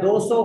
200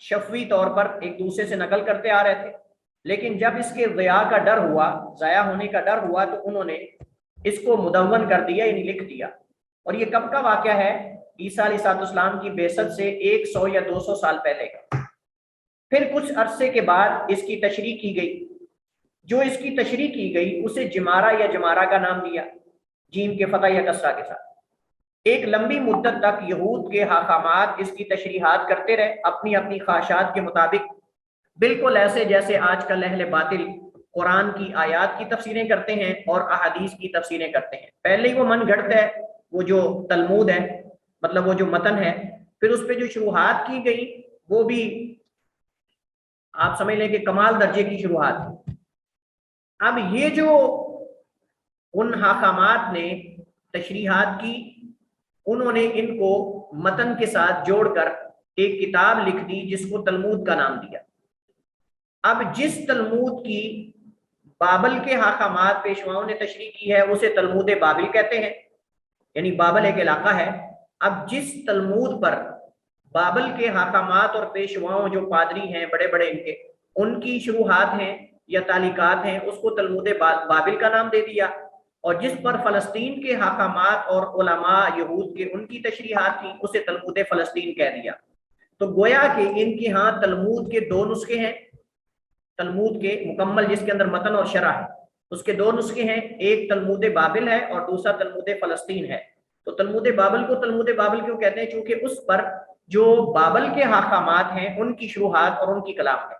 شفوی طور پر ایک دوسرے سے نقل کرتے آ رہے تھے، لیکن جب اس کے ضیاع کا ڈر ہوا، ضائع ہونے کا ڈر ہوا، تو انہوں نے اس کو مدون کر دیا، یعنی لکھ دیا۔ اور یہ کب کا واقعہ ہے؟ عیسیٰ علیہ السلام کی بعثت سے 100 یا 200 سال پہلے کا۔ پھر کچھ عرصے کے بعد اس کی تشریح کی گئی، جو اس کی تشریح کی گئی اسے جمارہ یا جمارہ کا نام دیا، جیم کے فتح یا کسرہ کے ساتھ۔ ایک لمبی مدت تک یہود کے حاکمات اس کی تشریحات کرتے رہے اپنی اپنی خواہشات کے مطابق، بالکل ایسے جیسے آج کل اہل باطل قرآن کی آیات کی تفسیریں کرتے ہیں اور احادیث کی تفسیریں کرتے ہیں۔ پہلے ہی وہ من گھڑت ہے، وہ جو تلمود ہے، مطلب وہ جو متن ہے، پھر اس پہ جو شروحات کی گئی وہ بھی آپ سمجھ لیں کہ کمال درجے کی شروحات تھی۔ اب یہ جو ان حاکمات نے تشریحات کی، انہوں نے ان کو متن کے ساتھ جوڑ کر ایک کتاب لکھ دی جس کو تلمود کا نام دیا۔ اب جس تلمود کی بابل کے حاکمات پیشواؤں نے تشریح کی ہے اسے تلمود بابل کہتے ہیں، یعنی بابل ایک علاقہ ہے۔ اب جس تلمود پر بابل کے حاکمات اور پیشواؤں جو پادری ہیں بڑے بڑے ان کی شروحات ہیں یا تعلیقات ہیں، اس کو تلمود بابل کا نام دے دیا۔ اور جس پر فلسطین کے حاکمات اور علماء یہود کے ان کی تشریحات تھیں اسے تلمود فلسطین کہہ دیا۔ تو گویا کہ ان کے ہاں تلمود کے دو نسخے ہیں، تلمود کے مکمل جس کے اندر متن اور شرح ہے اس کے دو نسخے ہیں، ایک تلمود بابل ہے اور دوسرا تلمود فلسطین ہے۔ تو تلمود بابل کو تلمود بابل کیوں کہتے ہیں؟ چونکہ اس پر جو بابل کے حاکمات ہیں ان کی شروحات اور ان کی کلام ہے۔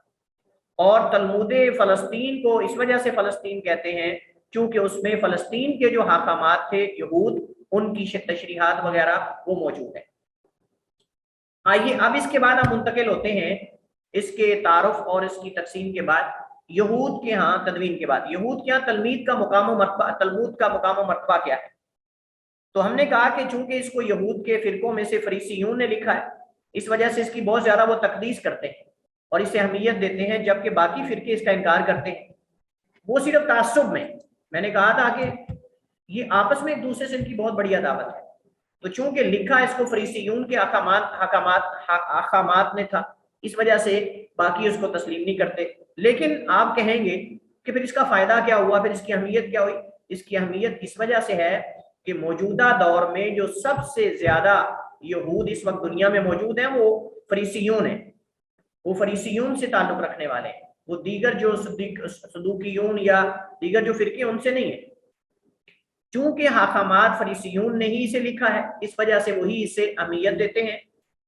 اور تلمود فلسطین کو اس وجہ سے فلسطین کہتے ہیں چونکہ اس میں فلسطین کے جو حاکمات تھے یہود، ان کی تشریحات وغیرہ وہ موجود ہیں۔ آئیے اب اس کے بعد ہم منتقل ہوتے ہیں اس کے تعارف اور اس کی تقسیم کے بعد یہود کے ہاں تدوین کے بعد یہود کے ہاں تلمود کا مقام و مرتبہ، تلمود کا مقام و مرتبہ کیا ہے؟ تو ہم نے کہا کہ چونکہ اس کو یہود کے فرقوں میں سے فریسیون نے لکھا ہے، اس وجہ سے اس کی بہت زیادہ وہ تقدیس کرتے ہیں اور اسے اہمیت دیتے ہیں، جبکہ باقی فرقے اس کا انکار کرتے ہیں۔ وہ صرف تعصب میں نے کہا تھا کہ یہ آپس میں ایک دوسرے سے ان کی بہت بڑی عداوت ہے، تو چونکہ لکھا اس کو فریسیون کے حاکمات نے تھا، اس وجہ سے باقی اس کو تسلیم نہیں کرتے۔ لیکن آپ کہیں گے کہ پھر اس کا فائدہ کیا ہوا، پھر اس کی اہمیت کیا ہوئی؟ اس کی اہمیت اس وجہ سے ہے کہ موجودہ دور میں جو سب سے زیادہ یہود اس وقت دنیا میں موجود ہیں وہ فریسیون ہیں، وہ فریسیون سے تعلق رکھنے والے ہیں، وہ دیگر جو صدوقیون یا دیگر جو فرقے ان سے نہیں ہیں۔ چونکہ حاکمات فریسیون نے ہی اسے لکھا ہے، اس وجہ سے وہی اسے اہمیت دیتے ہیں،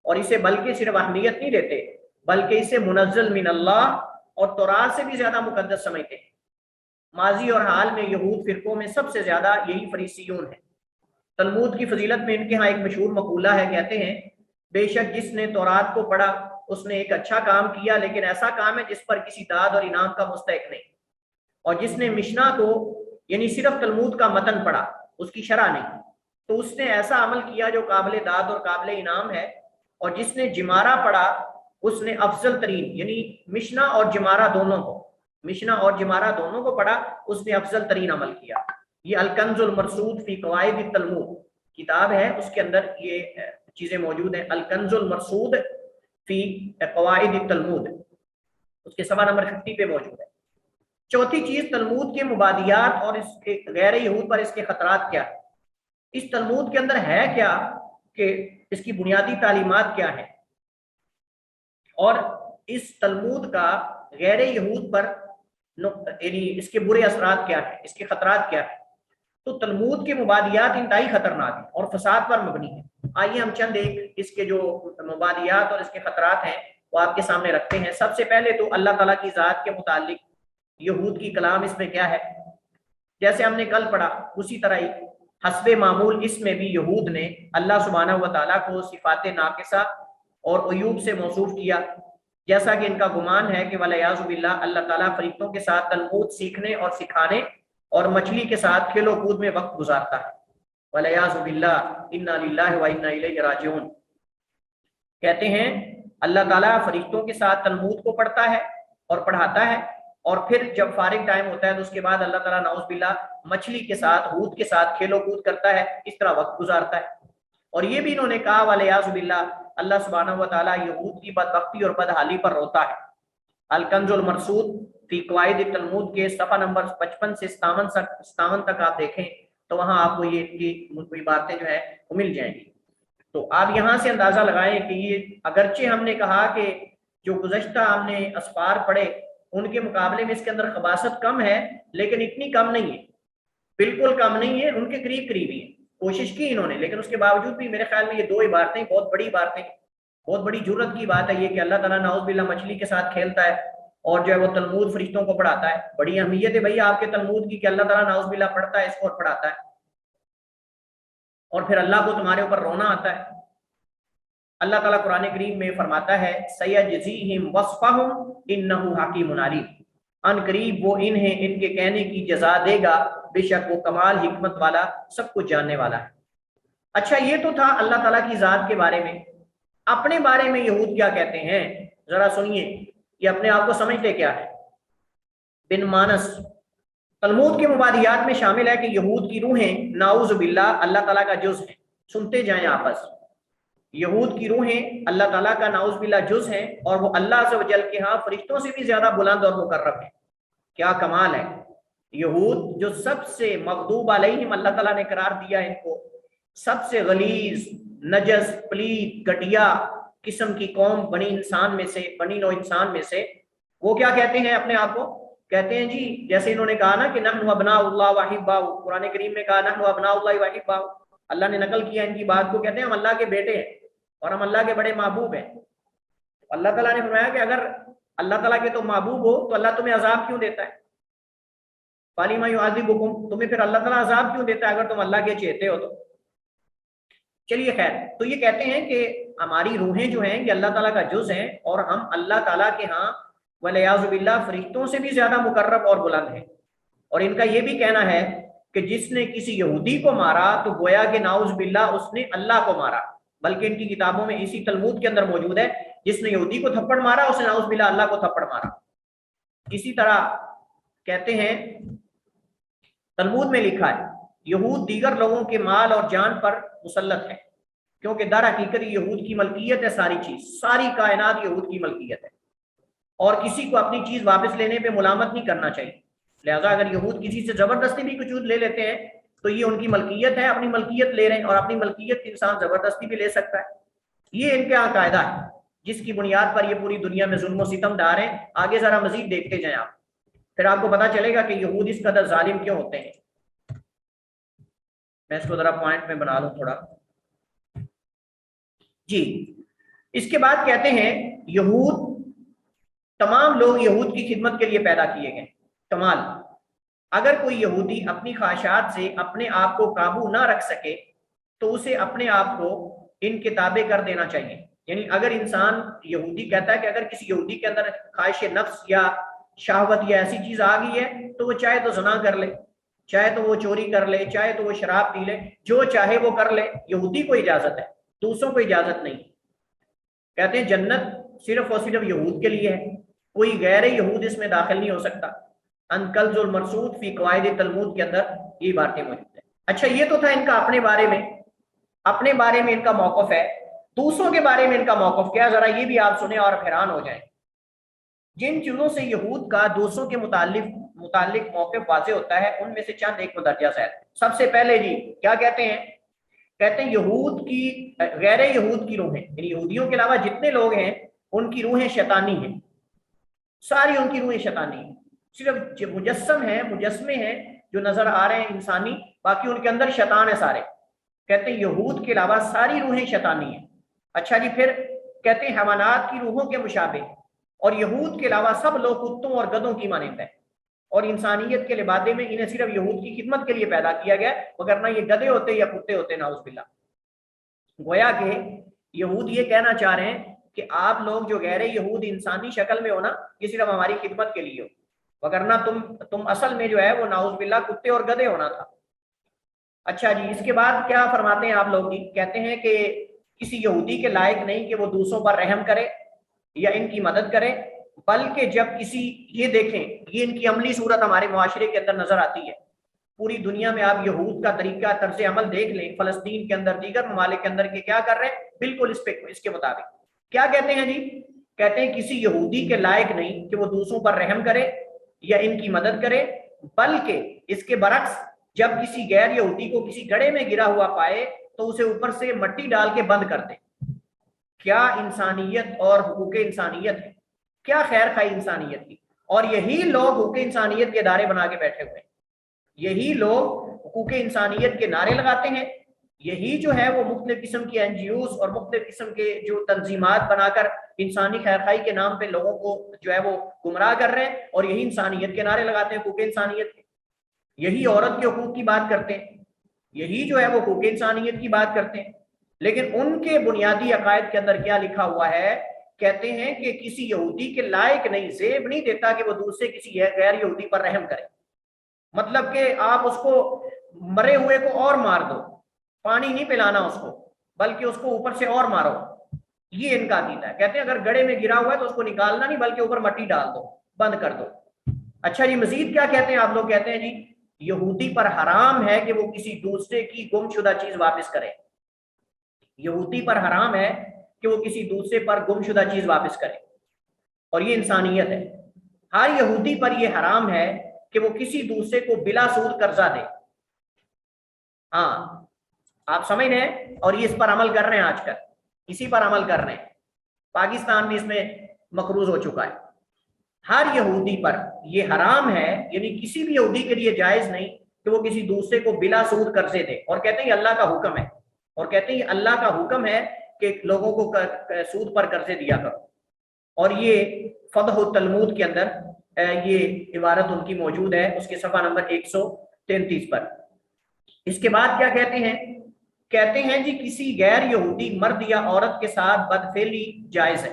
اور اسے بلکہ صرف اہمیت نہیں دیتے بلکہ اسے منزل من اللہ اور تورات سے بھی زیادہ مقدس سمجھتے ہیں۔ ماضی اور حال میں یہود فرقوں میں سب سے زیادہ یہی فریسیون ہیں۔ تلمود کی فضیلت میں ان کے ہاں ایک مشہور مقولہ ہے، کہتے ہیں بے شک جس نے تورات کو پڑھا اس نے ایک اچھا کام کیا، لیکن ایسا کام ہے جس پر کسی داد اور انعام کا مستحق نہیں۔ اور جس نے مشنا کو یعنی صرف تلمود کا متن پڑھا، اس کی شرح نہیں، تو اس نے ایسا عمل کیا جو قابل داد اور قابل انعام ہے۔ اور جس نے جمارہ پڑھا اس نے افضل ترین، یعنی مشنا اور جمارہ دونوں کو پڑھا، اس نے افضل ترین عمل کیا۔ یہ الکنز المرصود فی قواعد التلمود کتاب ہے، اس کے اندر یہ چیزیں موجود ہیں، الکنز المرصود فی قواعد التلمود، اس کے صفحہ نمبر 50 پہ موجود ہے۔ چوتھی چیز تلمود کے مبادیات اور اس کے غیر یہود پر اس کے خطرات کیا ہے۔ اس تلمود کے اندر ہے کیا، کہ اس کی بنیادی تعلیمات کیا ہیں، اور اس تلمود کا غیر یہود پر یعنی اس کے برے اثرات کیا ہیں، اس کے خطرات کیا ہیں۔ تو تلمود کے مبادیات انتہائی خطرناک ہیں اور فساد پر مبنی ہیں۔ آئیے ہم چند ایک اس کے جو مبادیات اور اس کے خطرات ہیں وہ آپ کے سامنے رکھتے ہیں۔ سب سے پہلے تو اللہ تعالیٰ کی ذات کے متعلق یہود کی کلام اس میں کیا ہے، جیسے ہم نے کل پڑھا اسی طرح ہی حسب معمول اس میں بھی یہود نے اللہ سبحانہ و تعالیٰ کو صفات ناقصہ اور عیوب سے موصوف کیا، جیسا کہ ان کا گمان ہے کہ وَالْعِيَاذُ بِاللَّهِ اللہ تعالیٰ فرشتوں کے ساتھ تلمود سیکھنے اور سکھانے اور مچھلی کے ساتھ کھیل و کود میں وقت گزارتا ہے۔ وَالْعِيَاذُ بِاللَّهِ إِنَّا لِلَّهِ وَإِنَّا إِلَيْهِ راجعون۔ کہتے ہیں اللہ تعالیٰ فرشتوں کے ساتھ تلمود کو پڑھتا ہے اور پڑھاتا ہے، اور پھر جب فارغ ٹائم ہوتا ہے تو اس کے بعد اللہ تعالیٰ نعوذ باللہ مچھلی کے ساتھ، حوت کے ساتھ کھیل و کود کرتا ہے، اس طرح وقت گزارتا ہے۔ اور یہ بھی انہوں نے کہا وَالْعِيَاذُ بِاللَّهِ اللہ سبحانہ و تعالیٰ یہود کی بدبختی اور بدحالی پر روتا ہے۔ الکنز المرصود فی قواعد تلمود کے صفحہ نمبر 55 سے 57 تک آپ دیکھیں تو وہاں آپ کو یہ باتیں جو ہے وہ مل جائیں گی۔ تو آپ یہاں سے اندازہ لگائیں کہ یہ اگرچہ ہم نے کہا کہ جو گزشتہ ہم نے اسفار پڑھے ان کے مقابلے میں اس کے اندر خباثت کم ہے، لیکن اتنی کم نہیں ہے، بالکل کم نہیں ہے، ان کے قریب قریب ہی ہے۔ کوشش کی انہوں نے، لیکن اس کے باوجود بھی میرے خیال میں یہ 2 عبارتیں بہت بڑی باتیں، بہت بڑی جرت کی بات ہے یہ کہ اللہ تعالیٰ نعوذ باللہ مچھلی کے ساتھ کھیلتا ہے اور جو ہے وہ تلمود فرشتوں کو پڑھاتا ہے۔ بڑی اہمیت ہے بھائی آپ کے تلمود کی کہ اللہ تعالیٰ نعوذ باللہ پڑھتا ہے اس کو اور پڑھاتا ہے، اور پھر اللہ کو تمہارے اوپر رونا آتا ہے۔ اللہ تعالیٰ قرآن کریم میں فرماتا ہے سَيَجْزِيهِمْ وَصْفَهُمْ إِنَّهُ حَكِيمٌ عَلِيمٌ، ان قریب وہ انہیں ان کے کہنے کی جزا دے گا، بے شک وہ کمال حکمت والا سب کچھ جاننے والا ہے۔ اچھا یہ تو تھا اللہ تعالیٰ کی ذات کے بارے میں۔ اپنے بارے میں یہود کیا کہتے ہیں ذرا سنیے، یہ اپنے آپ کو سمجھتے کیا ہے۔ بن مانس تلمود کے مبادیات میں شامل ہے کہ یہود کی روحیں نعوذ باللہ اللہ تعالیٰ کا جز ہیں۔ سنتے جائیں آپس، یہود کی روحیں اللہ تعالیٰ کا نعوذ باللہ جز ہیں، اور وہ اللہ عز و جل کے ہاں فرشتوں سے بھی زیادہ بلند اور مقرب ہیں۔ کیا کمال ہے! یہود جو سب سے مغضوب علیہم اللہ تعالیٰ نے قرار دیا ان کو، سب سے غلیظ، نجس، پلید، گھٹیا قسم کی قوم بنی نوع انسان میں سے، وہ کیا کہتے ہیں اپنے آپ کو؟ کہتے ہیں جی جیسے انہوں نے کہا نا کہ نحن ابناء اللہ واحباء، قرآن کریم میں کہا نحن ابناء اللہ واحباء، اللہ نے نقل کیا ان کی بات کو، کہتے ہیں ہم اللہ کے بیٹے ہیں اور ہم اللہ کے بڑے محبوب ہیں۔ اللہ تعالیٰ نے فرمایا کہ اگر اللہ تعالیٰ کے تو محبوب ہو تو اللہ تمہیں عذاب کیوں دیتا ہے؟ فَلِمَ يُعَذِّبُكُمْ، تمہیں پھر اللہ تعالیٰ عذاب کیوں دیتا ہے اگر تم اللہ کے چہتے ہو تو؟ چلیے خیر، تو یہ کہتے ہیں کہ ہماری روحیں جو ہیں یہ اللہ تعالیٰ کا جز ہیں، اور ہم اللہ تعالیٰ کے ہاں وَلِعِیاذُ بِاللَّہ فرشتوں سے بھی زیادہ مقرب اور بلند ہیں۔ اور ان کا یہ بھی کہنا ہے کہ جس نے کسی یہودی کو مارا تو گویا کہ نعوذ باللہ اس نے اللہ کو مارا، بلکہ ان کی کتابوں میں اسی تلمود کے اندر موجود ہے جس نے یہودی کو تھپڑ مارا اس نے نعوذ باللہ اللہ کو تھپڑ مارا۔ اسی طرح کہتے ہیں تلمود میں لکھا ہے یہود دیگر لوگوں کے مال اور جان پر مسلط ہے، کیونکہ در حقیقت یہود کی ملکیت ہے ساری چیز، ساری کائنات یہود کی ملکیت ہے، اور کسی کو اپنی چیز واپس لینے پہ ملامت نہیں کرنا چاہیے۔ لہذا اگر یہود کسی سے زبردستی بھی کچھ لے لیتے ہیں تو یہ ان کی ملکیت ہے، اپنی ملکیت لے رہے ہیں، اور اپنی ملکیت انسان زبردستی بھی لے سکتا ہے۔ یہ ان کے یہاں قاعدہ ہے جس کی بنیاد پر یہ پوری دنیا میں ظلم و ستم ڈھا رہے ہیں۔ آگے ذرا مزید دیکھتے جائیں آپ، پھر آپ کو پتا چلے گا کہ یہود اس قدر ظالم کیوں ہوتے ہیں۔ میں اس کو ذرا پوائنٹ میں بنا لوں تھوڑا جی۔ اس کے بعد کہتے ہیں یہود، تمام لوگ یہود کی خدمت کے لیے پیدا کیے گئے۔ کمال، اگر کوئی یہودی اپنی خواہشات سے اپنے آپ کو قابو نہ رکھ سکے تو اسے اپنے آپ کو ان کے تابع کر دینا چاہیے۔ یعنی اگر انسان یہودی کہتا ہے کہ اگر کسی یہودی کے اندر خواہش نفس یا شہوت یا ایسی چیز آ گئی ہے تو وہ چاہے تو زنا کر لے، چاہے تو وہ چوری کر لے، چاہے تو وہ شراب پی لے، جو چاہے وہ کر لے، یہودی کو اجازت ہے، دوسروں کو اجازت نہیں۔ کہتے ہیں جنت صرف اور صرف یہود کے لیے ہے، کوئی غیر یہود اس میں داخل نہیں ہو سکتا۔ الکنز المرصود فی قواعد تلمود کے اندر یہ باتیں موجود ہیں۔ اچھا یہ تو تھا ان کا اپنے بارے میں ان کا موقف ہے۔ دوسروں کے بارے میں ان کا موقف کیا، ذرا یہ بھی آپ سنیں اور حیران ہو جائیں۔ جن چیزوں سے یہود کا دوسروں کے متعلق موقف واضح ہوتا ہے ان میں سے چند ایک مدرجہ ذیل۔ سب سے پہلے جی کیا کہتے ہیں یہود کی غیر یہود کی روحیں، یعنی یہودیوں کے علاوہ جتنے لوگ ہیں ان کی روحیں شیطانی ہیں، ساری ان کی روحیں شیطانی ہیں۔ صرف مجسمے ہیں جو نظر آ رہے ہیں انسانی، باقی ان کے اندر شیطان ہے سارے۔ کہتے ہیں یہود کے علاوہ ساری روحیں شیطانی ہیں۔ اچھا جی پھر کہتے ہیں حیوانات کی روحوں کے مشابہ، اور یہود کے علاوہ سب لوگ کتوں اور گدھوں کی مانند ہیں، اور انسانیت کے لبادے میں انہیں صرف یہود کی خدمت کے لیے پیدا کیا گیا، وگرنہ یہ گدھے ہوتے یا کتے ہوتے نعوذ باللہ۔ گویا کہ یہود یہ کہنا چاہ رہے ہیں کہ آپ لوگ جو غیر یہود انسانی شکل میں ہو نا، یہ صرف ہماری خدمت کے لیے ہو، وگرنہ تم اصل میں جو ہے وہ نعوذ باللہ کتے اور گدھے ہونا تھا۔ اچھا جی اس کے بعد کیا فرماتے ہیں آپ لوگ؟ کہتے ہیں کہ کسی یہودی کے لائق نہیں کہ وہ دوسروں پر رحم کرے یا ان کی مدد کرے، بلکہ جب کسی، یہ دیکھیں یہ ان کی عملی صورت ہمارے معاشرے کے اندر نظر آتی ہے، پوری دنیا میں آپ یہود کا طریقہ طرز عمل دیکھ لیں، فلسطین کے اندر، دیگر ممالک کے اندر کے کیا کر رہے ہیں، بالکل اس کے مطابق کیا کہتے ہیں جی، کہتے ہیں کسی یہودی کے لائق نہیں کہ وہ دوسروں پر رحم کرے یا ان کی مدد کرے، بلکہ اس کے برعکس جب کسی غیر یہودی کو کسی گڑھے میں گرا ہوا پائے تو اسے اوپر سے مٹی ڈال کے بند کر دے۔ کیا انسانیت اور حقوق انسانیت ہے، کیا خیر خواہی انسانیت کی۔ اور یہی لوگ حقوق انسانیت کے ادارے بنا کے بیٹھے ہوئے ہیں، یہی لوگ حقوق انسانیت کے نعرے لگاتے ہیں، یہی جو ہے وہ مختلف قسم کی این جی اوز اور مختلف قسم کے جو تنظیمات بنا کر انسانی خیر خواہی کے نام پہ لوگوں کو جو ہے وہ گمراہ کر رہے ہیں، اور یہی انسانیت کے نعرے لگاتے ہیں، حقوق انسانیت کے، یہی عورت کے حقوق کی بات کرتے ہیں، یہی جو ہے وہ حقوق انسانیت کی بات کرتے ہیں۔ لیکن ان کے بنیادی عقائد کے اندر کیا لکھا ہوا ہے، کہتے ہیں کہ کسی یہودی کے لائق نہیں، زیب نہیں دیتا کہ وہ دوسرے کسی غیر یہودی پر رحم کرے، مطلب کہ آپ اس کو مرے ہوئے کو اور مار دو، پانی نہیں پلانا اس کو، بلکہ اس کو اوپر سے اور مارو، یہ ان کا عقیدہ ہے۔ کہتے ہیں اگر گڑھے میں گرا ہوا ہے تو اس کو نکالنا نہیں بلکہ اوپر مٹی ڈال دو، بند کر دو۔ اچھا جی، مزید کیا کہتے ہیں آپ لوگ، کہتے ہیں جی یہودی پر حرام ہے کہ وہ کسی دوسرے کی گم شدہ چیز واپس کرے، یہودی پر حرام ہے کہ وہ کسی دوسرے پر گم شدہ چیز واپس کرے، اور یہ انسانیت ہے۔ ہر یہودی پر یہ حرام ہے کہ وہ کسی دوسرے کو بلا سود قرضہ دے۔ ہاں آپ سمجھ رہے ہیں، اور یہ اس پر عمل کر رہے ہیں، آج کل اسی پر عمل کر رہے ہیں، پاکستان بھی اس میں مقروض ہو چکا ہے۔ ہر یہودی پر یہ حرام ہے، یعنی کسی بھی یہودی کے لیے جائز نہیں کہ وہ کسی دوسرے کو بلا سود قرضے دے، اور کہتے ہیں یہ اللہ کا حکم ہے، اور کہتے ہیں یہ اللہ کا حکم ہے کہ لوگوں کو سود پر قرضے دیا کرو۔ اور یہ فضح التلمود کے اندر یہ عبارت ان کی موجود ہے، اس کے صفحہ نمبر 133 پر۔ اس کے بعد کیا کہتے ہیں، کہتے ہیں جی کسی غیر یہودی مرد یا عورت کے ساتھ بدفعلی جائز ہے،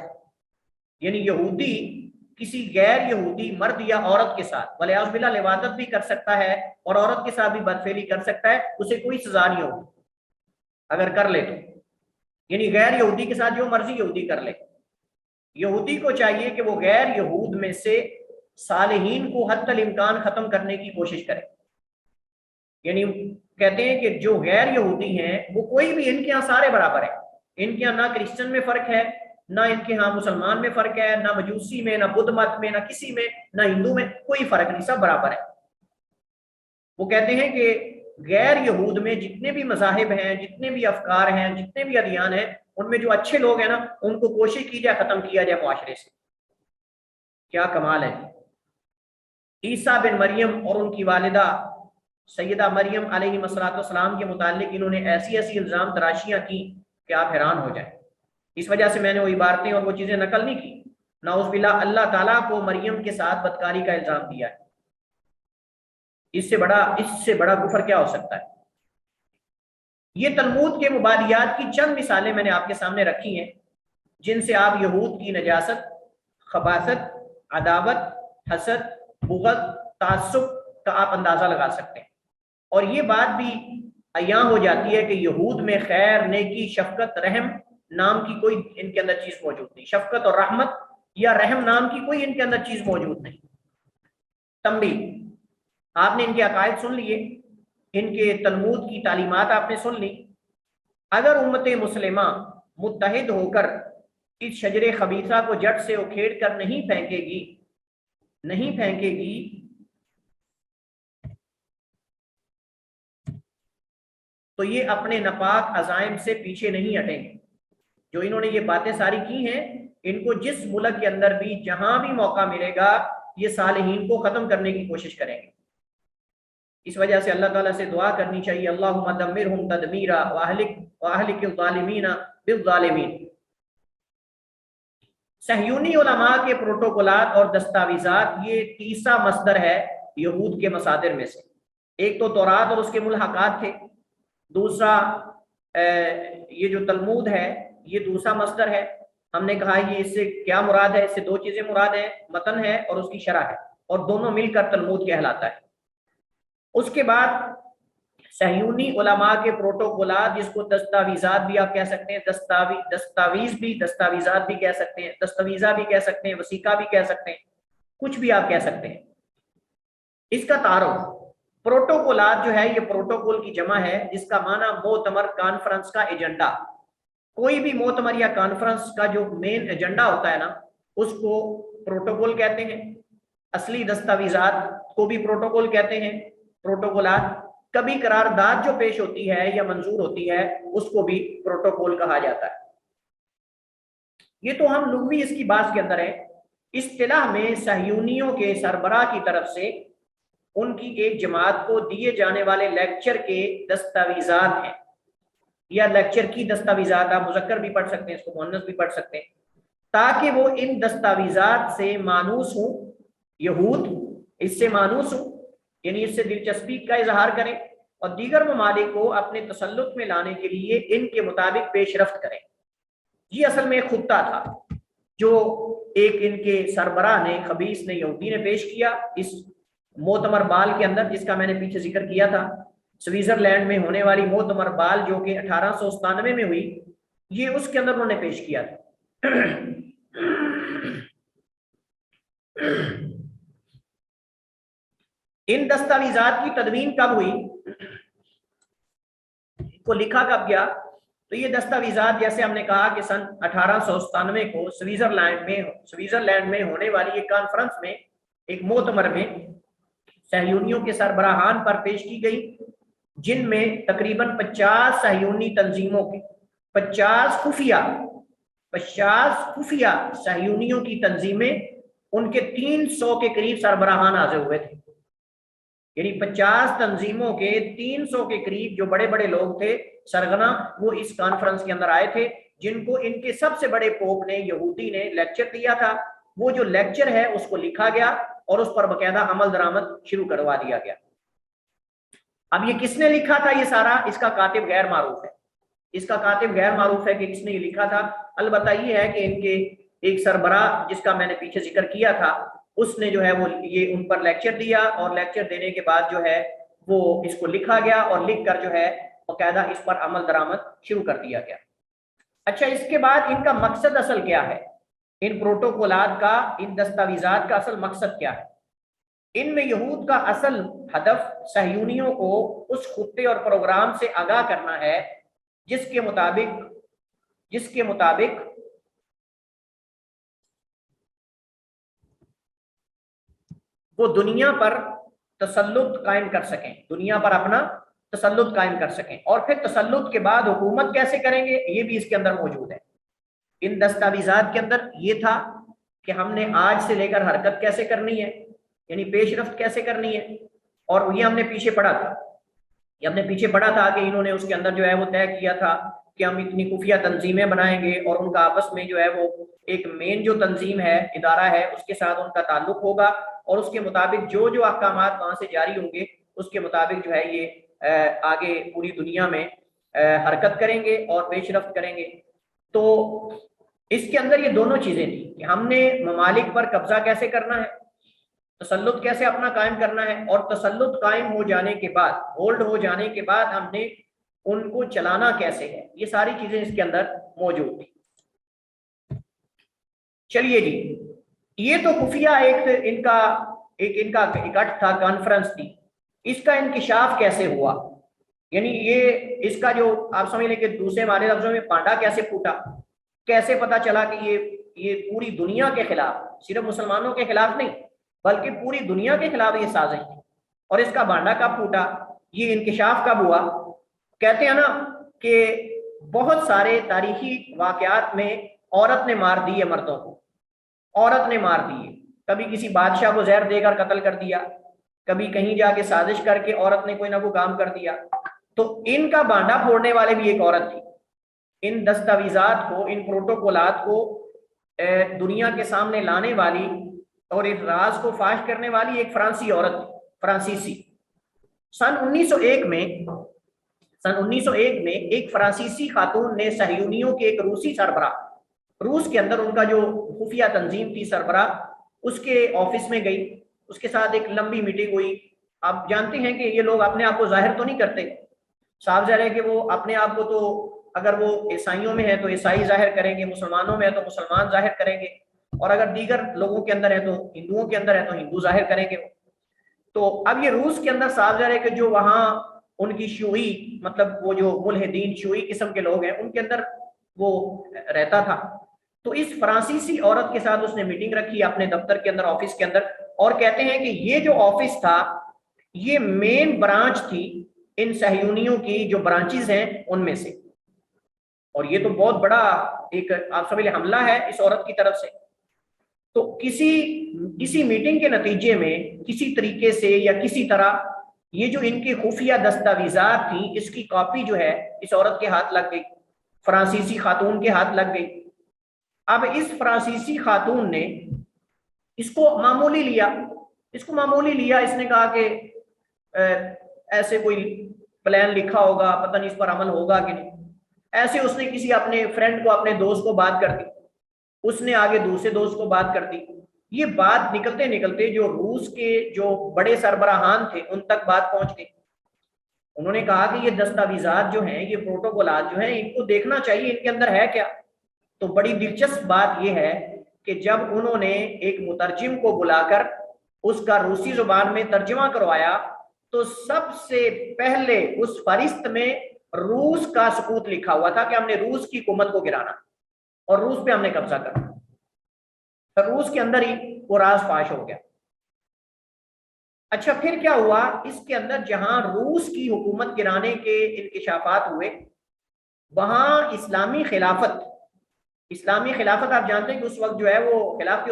یعنی یہودی کسی غیر یہودی مرد یا عورت کے ساتھ ولیعوذ باللہ لواطت بھی کر سکتا ہے اور عورت کے ساتھ بھی بدفعلی کر سکتا ہے، اسے کوئی سزا نہیں ہوگی اگر کر لے تو، یعنی غیر یہودی کے ساتھ جو مرضی یہودی کر لے۔ یہودی کو چاہیے کہ وہ غیر یہود میں سے صالحین کو حتی الامکان ختم کرنے کی کوشش کرے، یعنی کہتے ہیں کہ جو غیر یہودی ہیں وہ کوئی بھی، ان کے ہاں سارے برابر ہیں، ان کے ہاں نہ کرسچن میں فرق ہے، نہ ان کے ہاں مسلمان میں فرق ہے، نہ مجوسی میں، نہ بدھ مت میں، نہ کسی میں، نہ ہندو میں، کوئی فرق نہیں، سب برابر ہے۔ وہ کہتے ہیں کہ غیر یہود میں جتنے بھی مذاہب ہیں، جتنے بھی افکار ہیں، جتنے بھی ادیان ہیں، ان میں جو اچھے لوگ ہیں نا ان کو کوشش کی جائے ختم کیا جائے معاشرے سے۔ کیا کمال ہے۔ عیسیٰ بن مریم اور ان کی والدہ سیدہ مریم علیہ السلام کے متعلق انہوں نے ایسی ایسی الزام تراشیاں کی کہ آپ حیران ہو جائیں۔ اس وجہ سے میں نے وہ عبارتیں اور وہ چیزیں نقل نہیں کی۔ نعوذ باللہ، اللہ تعالیٰ کو مریم کے ساتھ بدکاری کا الزام دیا ہے، اس سے بڑا کفر کیا ہو سکتا ہے۔ یہ تلمود کے مبادیات کی چند مثالیں میں نے آپ کے سامنے رکھی ہیں جن سے آپ یہود کی نجاست، خباثت، عداوت، حسد، بغض، تعصب کا آپ اندازہ لگا سکتے ہیں، اور یہ بات بھی عیاں ہو جاتی ہے کہ یہود میں خیر، نیکی، شفقت، رحم نام کی کوئی ان کے اندر چیز موجود نہیں، شفقت اور رحمت یا رحم نام کی کوئی ان کے اندر چیز موجود نہیں۔ تنبیہ، آپ نے ان کے عقائد سن لیے، ان کے تلمود کی تعلیمات آپ نے سن لی۔ اگر امت مسلمہ متحد ہو کر اس شجر خبیثہ کو جڑ سے اکھیڑ کر نہیں پھینکے گی تو یہ اپنے ناپاک عزائم سے پیچھے نہیں ہٹیں گے۔ جو انہوں نے یہ باتیں ساری کی ہیں، ان کو جس ملک کے اندر بھی جہاں بھی موقع ملے گا یہ صالحین کو ختم کرنے کی کوشش کریں گے۔ اس وجہ سے اللہ تعالیٰ سے دعا کرنی چاہیے، اللہم دمرہم تدمیرا واہلک الظالمین بالظالمین۔ صہیونی علماء کے پروٹوکولات اور دستاویزات یہ تیسرا مصدر ہے یہود کے مصادر میں سے۔ ایک تو تورات اور اس کے ملحقات تھے، دوسرا یہ جو تلمود ہے یہ دوسرا مصدر ہے۔ ہم نے کہا یہ اس سے کیا مراد ہے، اس سے دو چیزیں مراد ہیں، متن ہے اور اس کی شرح ہے، اور دونوں مل کر تلمود کہلاتا ہے۔ اس کے بعد صہیونی علماء کے پروٹوکولات، جس کو دستاویزات بھی آپ کہہ سکتے ہیں، دستاویزات بھی کہہ سکتے ہیں، دستاویزہ بھی کہہ سکتے ہیں، وثیقہ بھی کہہ سکتے ہیں، کچھ بھی آپ کہہ سکتے ہیں۔ اس کا تعارف پروٹوکولات جو ہے یہ پروٹوکول کی جمع ہے جس کا معنی موتمر کانفرنس کا ایجنڈا. کوئی بھی موتمر یا کانفرنس کا جو مین ایجنڈا ہوتا ہے نا اس کو پروٹوکول کہتے ہیں. اصلی دستاویزات کو بھی پروٹوکول کہتے ہیں پروٹوکولات. کبھی قرارداد جو پیش ہوتی ہے یا منظور ہوتی ہے اس کو بھی پروٹوکول کہا جاتا ہے. یہ تو ہم لغوی اس کی بات کے اندر ہے. اصطلاح میں صہیونیوں کے سربراہ کی طرف سے ان کی ایک جماعت کو دیے جانے والے لیکچر کے دستاویزات ہیں یا لیکچر کی دستاویزات. آپ مذکر بھی پڑھ سکتے ہیں، اس کو مؤنث بھی پڑھ سکتے ہیں، تاکہ وہ ان دستاویزات سے مانوس ہوں. یہود اس سے مانوس ہوں، یعنی اس سے دلچسپی کا اظہار کریں اور دیگر ممالک کو اپنے تسلط میں لانے کے لیے ان کے مطابق پیش رفت کریں. یہ اصل میں ایک خطہ تھا جو ایک ان کے سربراہ نے، خبیث نے، یہودی نے پیش کیا اس موتمر بال کے اندر، جس کا میں نے پیچھے ذکر کیا تھا. سوئٹزرلینڈ میں ہونے والی موتمر بال جو کہ 1897 میں ہوئی، یہ اس کے اندر انہوں نے پیش کیا تھا. ان دستاویزات کی تدوین کب ہوئی، کو لکھا کب گیا؟ تو یہ دستاویزات جیسے ہم نے کہا کہ سن 1897 کو سوئٹزرلینڈ میں ہونے والی ایک کانفرنس میں، ایک موتمر میں صہیونیوں کے سربراہان پر پیش کی گئی، جن میں تقریباً 50 صہیونی تنظیموں کے 50 خفیہ صہیونیوں کی تنظیمیں، ان کے 300 کے قریب سربراہان حاضر ہوئے تھے. یعنی 50 تنظیموں کے 300 کے قریب جو بڑے بڑے لوگ تھے سرگنا، وہ اس کانفرنس کے اندر آئے تھے، جن کو ان کے سب سے بڑے پوپ نے، یہودی نے لیکچر دیا تھا. وہ جو لیکچر ہے اس کو لکھا گیا اور اس پر باقاعدہ عمل درآمد شروع کروا دیا گیا. اب یہ کس نے لکھا تھا یہ سارا؟ اس کا کاتب غیر معروف ہے. اس کا کاتب غیر معروف ہے کہ کس نے یہ لکھا تھا. البتہ یہ ہے کہ ان کے ایک سربراہ جس کا میں نے پیچھے ذکر کیا تھا، اس نے جو ہے وہ یہ ان پر لیکچر دیا، اور لیکچر دینے کے بعد جو ہے وہ اس کو لکھا گیا اور لکھ کر جو ہے باقاعدہ اس پر عمل درآمد شروع کر دیا گیا. اچھا، اس کے بعد ان کا مقصد اصل کیا ہے؟ ان پروٹوکولات کا، ان دستاویزات کا اصل مقصد کیا ہے؟ ان میں یہود کا اصل ہدف صہیونیوں کو اس خطے اور پروگرام سے آگاہ کرنا ہے جس کے مطابق وہ دنیا پر تسلط قائم کر سکیں، دنیا پر اپنا تسلط قائم کر سکیں. اور پھر تسلط کے بعد حکومت کیسے کریں گے، یہ بھی اس کے اندر موجود ہے. ان دستاویزات کے اندر یہ تھا کہ ہم نے آج سے لے کر حرکت کیسے کرنی ہے، یعنی پیش رفت کیسے کرنی ہے. اور یہ ہم نے پیچھے پڑھا تھا کہ انہوں نے اس کے اندر جو ہے وہ طے کیا تھا کہ ہم اتنی خفیہ تنظیمیں بنائیں گے اور ان کا آپس میں جو ہے وہ ایک مین جو تنظیم ہے، ادارہ ہے، اس کے ساتھ ان کا تعلق ہوگا، اور اس کے مطابق جو احکامات وہاں سے جاری ہوں گے اس کے مطابق جو ہے یہ آگے پوری دنیا میں حرکت کریں گے اور پیش رفت کریں گے. تو اس کے اندر یہ دونوں چیزیں تھیں کہ ہم نے ممالک پر قبضہ کیسے کرنا ہے، تسلط کیسے اپنا قائم کرنا ہے، اور تسلط قائم ہو جانے کے بعد، ہولڈ ہو جانے کے بعد ہم نے ان کو چلانا کیسے ہے. یہ ساری چیزیں اس کے اندر موجود تھی. چلیے جی، یہ تو خفیہ ان کا اکٹھ تھا، کانفرنس تھی. اس کا انکشاف کیسے ہوا، یعنی یہ اس کا جو آپ سمجھ لیں کہ دوسرے ہمارے لفظوں میں پانڈا کیسے پھوٹا، کیسے پتا چلا کہ یہ پوری دنیا کے خلاف، صرف مسلمانوں کے خلاف نہیں بلکہ پوری دنیا کے خلاف یہ سازش تھی. اور اس کا بانڈا کب پھوٹا، یہ انکشاف کب ہوا؟ کہتے ہیں نا کہ بہت سارے تاریخی واقعات میں عورت نے مار دی ہے مردوں کو، عورت نے مار دی ہے. کبھی کسی بادشاہ کو زہر دے کر قتل کر دیا، کبھی کہیں جا کے سازش کر کے عورت نے کوئی نہ کوئی کام کر دیا. تو ان کا بانڈا پھوڑنے والے بھی ایک عورت تھی. ان دستاویزات کو، ان پروٹوکولات کو دنیا کے سامنے لانے والی اور اس راز کو فاش کرنے والی ایک فرانسیسی عورت، فرانسیسی. سن 1901 میں ایک فرانسیسی خاتون نے صہیونیوں کے ایک روسی سربراہ، روس کے اندر ان کا جو خفیہ تنظیم تھی سربراہ، اس کے آفس میں گئی، اس کے ساتھ ایک لمبی میٹنگ ہوئی. آپ جانتے ہیں کہ یہ لوگ اپنے آپ کو ظاہر تو نہیں کرتے، صاف ظاہر ہے کہ وہ اپنے آپ کو تو اگر وہ عیسائیوں میں ہے تو عیسائی ظاہر کریں گے، مسلمانوں میں ہے تو مسلمان ظاہر کریں گے، اور اگر دیگر لوگوں کے اندر ہے تو ہندوؤں کے اندر ہے تو ہندو ظاہر کریں گے. تو اب یہ روس کے اندر صاف ظاہر ہے کہ جو وہاں ان کی شیوعی مطلب وہ جو ملحدین شیوعی قسم کے لوگ ہیں ان کے اندر وہ رہتا تھا. تو اس فرانسیسی عورت کے ساتھ اس نے میٹنگ رکھی اپنے دفتر کے اندر, آفس کے اندر, اور کہتے ہیں کہ یہ جو آفس تھا یہ مین برانچ تھی ان صہیونیوں کی جو برانچز ہیں ان میں سے, اور یہ تو بہت بڑا ایک آپ سمجھ لیں حملہ ہے اس عورت کی طرف سے. تو کسی میٹنگ کے نتیجے میں کسی طریقے سے یا کسی طرح یہ جو ان کی خفیہ دستاویزات تھیں اس کی کاپی جو ہے اس عورت کے ہاتھ لگ گئی, فرانسیسی خاتون کے ہاتھ لگ گئی. اب اس فرانسیسی خاتون نے اس کو معمولی لیا, اس نے کہا کہ ایسے کوئی پلان لکھا ہوگا, پتہ نہیں اس پر عمل ہوگا کہ نہیں. ایسے اس نے کسی اپنے فرینڈ کو, اپنے دوست کو بات کر دی, اس نے آگے دوسرے دوست کو بات کر دی. یہ بات نکلتے نکلتے جو روس کے جو بڑے سربراہان تھے ان تک بات پہنچ گئی. انہوں نے کہا کہ یہ دستاویزات جو ہیں, یہ پروٹوکولات جو ہیں, ان کو دیکھنا چاہیے ان کے اندر ہے کیا. تو بڑی دلچسپ بات یہ ہے کہ جب انہوں نے ایک مترجم کو بلا کر اس کا روسی زبان میں ترجمہ کروایا تو سب سے پہلے اس فہرست میں روس کا سکوت لکھا ہوا تھا کہ ہم نے روس کی حکومت کو گرانا اور روس پہ ہم نے قبضہ کرنا. روس کے اندر ہی وہ راز فاش ہو گیا. اچھا پھر کیا ہوا, اس کے اندر جہاں روس کی حکومت گرانے کے انکشافات ہوئے وہاں اسلامی خلافت آپ جانتے ہیں کہ اس وقت جو ہے وہ خلافت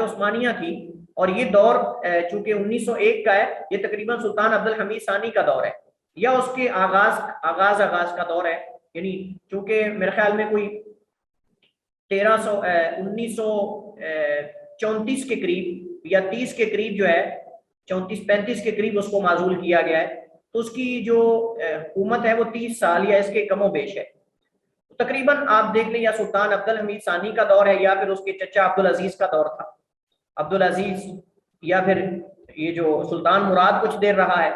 عثمانیہ تھی, اور یہ دور چونکہ 1901 کا ہے, یہ تقریباً سلطان عبدالحمید ثانی کا دور ہے یا اس کے آغاز کا دور ہے. یعنی چونکہ میرے خیال میں کوئی 1934 کے قریب یا 30 کے قریب جو ہے 34-35 کے قریب اس کو معزول کیا گیا ہے. تو اس کی جو حکومت ہے وہ 30 سال یا اس کے کم و بیش ہے. تقریباً آپ دیکھ لیں یا سلطان عبدالحمید ثانی کا دور ہے یا پھر اس کے چچا عبدالعزیز کا دور تھا, عبدالعزیز, یا پھر یہ جو سلطان مراد کچھ دیر رہا ہے,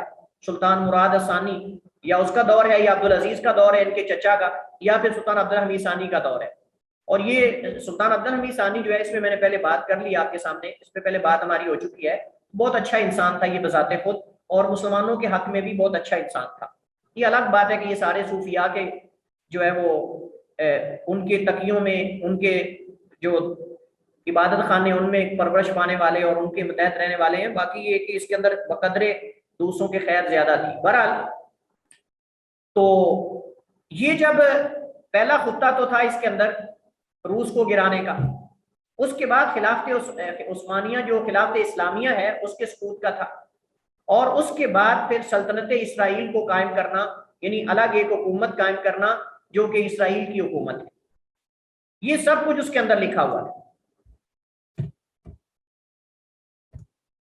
سلطان مراد ثانی, یا اس کا دور ہے یا عبدالعزیز کا دور ہے ان کے چچا کا, یا پھر سلطان عبدالحمید ثانی کا دور ہے. اور یہ سلطان عبدالحمید ثانی جو ہے اس میں میں نے پہلے بات کر لی آپ کے سامنے, اس پہ پہلے بات ہماری ہو چکی ہے. بہت اچھا انسان تھا یہ بذات خود, اور مسلمانوں کے حق میں بھی بہت اچھا انسان تھا. یہ الگ بات ہے کہ یہ سارے صوفیاء کے جو ہے وہ ان کے تقیوں میں, ان کے جو عبادت خانے ان میں پرورش پانے والے اور ان کے متحد رہنے والے ہیں. باقی یہ کہ اس کے اندر بقدرے دوسروں کے خیر زیادہ تھی. بہرحال تو یہ جب پہلا خطہ تو تھا اس کے اندر روس کو گرانے کا, اس کے بعد خلافت عثمانیہ جو خلافت اسلامیہ ہے اس کے سقوط کا تھا, اور اس کے بعد پھر سلطنت اسرائیل کو قائم کرنا, یعنی الگ ایک حکومت قائم کرنا جو کہ اسرائیل کی حکومت ہے. یہ سب کچھ اس کے اندر لکھا ہوا ہے.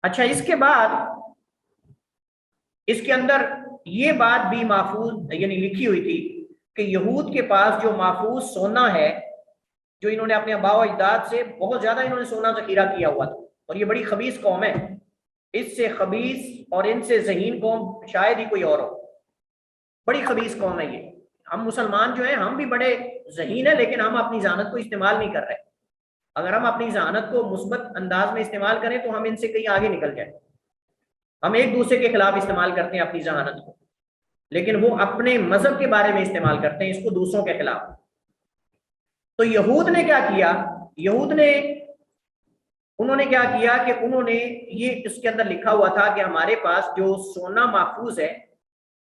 اچھا اس کے بعد اس کے اندر یہ بات بھی محفوظ یعنی لکھی ہوئی تھی کہ یہود کے پاس جو محفوظ سونا ہے, جو انہوں نے اپنے آباء و اجداد سے بہت زیادہ انہوں نے سونا ذخیرہ کیا ہوا تھا, اور یہ بڑی خبیث قوم ہے, اس سے خبیث اور ان سے ذہین قوم شاید ہی کوئی اور ہو. بڑی خبیث قوم ہے یہ. ہم مسلمان جو ہیں ہم بھی بڑے ذہین ہیں, لیکن ہم اپنی ذہانت کو استعمال نہیں کر رہے. اگر ہم اپنی ذہانت کو مثبت انداز میں استعمال کریں تو ہم ان سے کہیں آگے نکل جائیں. ہم ایک دوسرے کے خلاف استعمال کرتے ہیں اپنی ذہانت کو, لیکن وہ اپنے مذہب کے بارے میں استعمال کرتے ہیں اس کو دوسروں کے خلاف. تو یہود نے کیا کیا, انہوں نے کیا کیا کہ انہوں نے یہ اس کے اندر لکھا ہوا تھا کہ ہمارے پاس جو سونا محفوظ ہے,